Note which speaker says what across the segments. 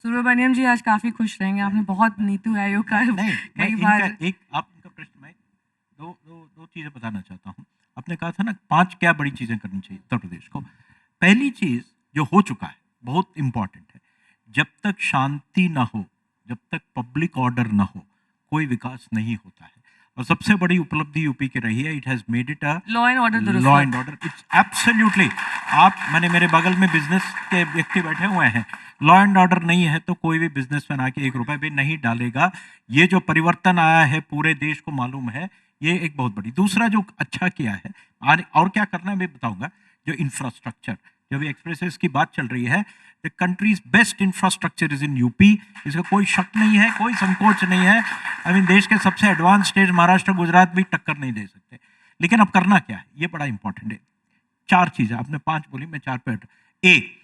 Speaker 1: सुब्रमण्यम जी आज काफी खुश रहेंगे, आपने बहुत नीतू आयोग का
Speaker 2: नहीं, मैं
Speaker 1: कई
Speaker 2: इनका
Speaker 1: बार
Speaker 2: इनका प्रश्न मैं दो चीजें बताना चाहता हूँ। आपने कहा था ना 5 क्या बड़ी चीजें करनी चाहिए उत्तर प्रदेश को। पहली चीज जो हो चुका है, बहुत इंपॉर्टेंट है, जब तक शांति ना हो, जब तक पब्लिक ऑर्डर ना हो, कोई विकास नहीं होता है। और सबसे बड़ी उपलब्धि यूपी की रही है, it has made it a
Speaker 1: law and order दुरुस्त
Speaker 2: लॉ
Speaker 1: है।
Speaker 2: And order. It's absolutely. मैंने मेरे बगल में बिजनेस के व्यक्ति बैठे हुए हैं, लॉ एंड ऑर्डर नहीं है तो कोई भी बिजनेसमैन आके 1 रुपए भी नहीं डालेगा। ये जो परिवर्तन आया है पूरे देश को मालूम है, ये एक बहुत बड़ी। दूसरा जो अच्छा किया है, और क्या करना है मैं बताऊंगा। जो इंफ्रास्ट्रक्चर, जब एक्सप्रेसेस की बात चल रही है, the countries best infrastructure is in UP. इसका कोई शक नहीं है, कोई संकोच नहीं है। आई मीन देश के सबसे एडवांस स्टेट महाराष्ट्र गुजरात भी टक्कर नहीं दे सकते। लेकिन अब करना क्या है, ये बड़ा इंपॉर्टेंट है। 4 चीजें आपने 5 बोली, मैं 4 पे एक,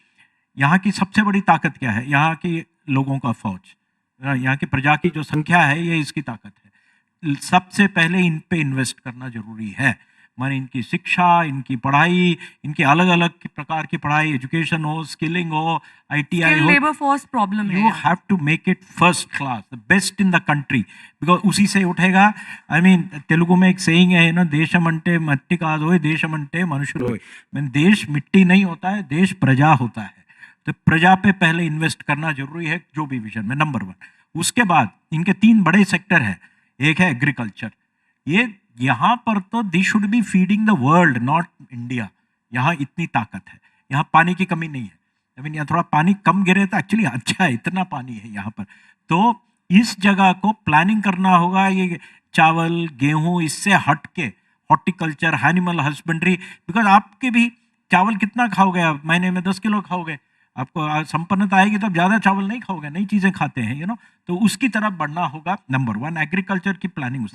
Speaker 2: यहाँ की सबसे बड़ी ताकत क्या है, यहाँ की लोगों का फौज, यहाँ की प्रजा की जो संख्या है, ये इसकी ताकत है। सबसे पहले इन पे इन्वेस्ट करना जरूरी है। माने इनकी शिक्षा, इनकी पढ़ाई, इनकी अलग अलग प्रकार की पढ़ाई, एजुकेशन हो, स्किलिंग हो, आईटीआई
Speaker 1: स्किल
Speaker 2: हो,
Speaker 1: लेबर फोर्स प्रॉब्लम है
Speaker 2: you have to make it first class, the best in the country, because उसी से उठेगा। आई मीन तेलुगु में एक सेइंग है ना, देशमंटे मट्टी काद होए, देशमंटे मनुष्य होए। मीन देश मिट्टी नहीं होता है, देश प्रजा होता है। तो प्रजा पे पहले इन्वेस्ट करना जरूरी है, जो भी विजन में नंबर 1। उसके बाद इनके 3 बड़े सेक्टर है। एक है एग्रीकल्चर, ये यहाँ पर तो this should be feeding the world, not India. यहाँ इतनी ताकत है, यहाँ पानी की कमी नहीं है। आई मीन यहाँ थोड़ा पानी कम गिरे तो एक्चुअली अच्छा है, इतना पानी है यहाँ पर। तो इस जगह को प्लानिंग करना होगा। ये चावल गेहूं इससे हट के हॉर्टिकल्चर, एनिमल हस्बेंड्री, बिकॉज आपके भी चावल कितना खाओगे आप, महीने में 10 किलो खाओगे। आपको संपन्नता आएगी तो आप ज्यादा चावल नहीं खाओगे, नई चीजें खाते हैं तो उसकी तरफ बढ़ना होगा। नंबर 1 एग्रीकल्चर की प्लानिंग।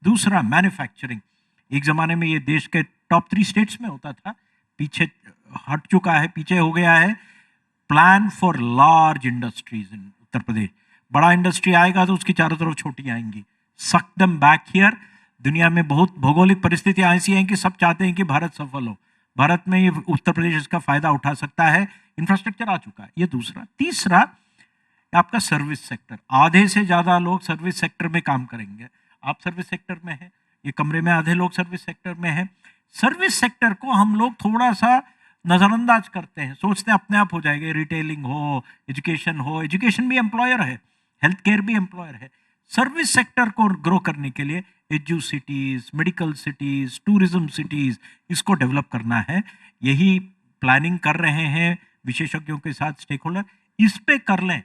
Speaker 2: दूसरा मैन्युफैक्चरिंग। एक जमाने में ये देश के टॉप 3 स्टेट्स में होता था, पीछे हट चुका है, पीछे हो गया है। Plan for large industries in Uttar Pradesh. बड़ा इंडस्ट्री आएगा तो उसकी चारों तरफ छोटी आएंगी, सक दम बैक हियर। दुनिया में बहुत भौगोलिक परिस्थितियां ऐसी हैं कि सब चाहते हैं कि भारत सफल हो। भारत में ये उत्तर प्रदेश इसका फायदा उठा सकता है। इंफ्रास्ट्रक्चर आ चुका है, ये दूसरा। तीसरा आपका सर्विस सेक्टर। आधे से ज्यादा लोग सर्विस सेक्टर में काम करेंगे। आप सर्विस सेक्टर में हैं, ये कमरे में आधे लोग सर्विस सेक्टर में हैं। सर्विस सेक्टर को हम लोग थोड़ा सा नजरअंदाज करते हैं, सोचते हैं अपने आप हो जाएगा। रिटेलिंग हो, एजुकेशन हो, एजुकेशन भी एम्प्लॉयर है, हेल्थ केयर भी एम्प्लॉयर है। सर्विस सेक्टर को ग्रो करने के लिए edu cities, medical cities, tourism cities, इसको डेवलप करना है। यही प्लानिंग कर रहे हैं विशेषज्ञों के साथ, स्टेक होल्डर। इस पे कर लें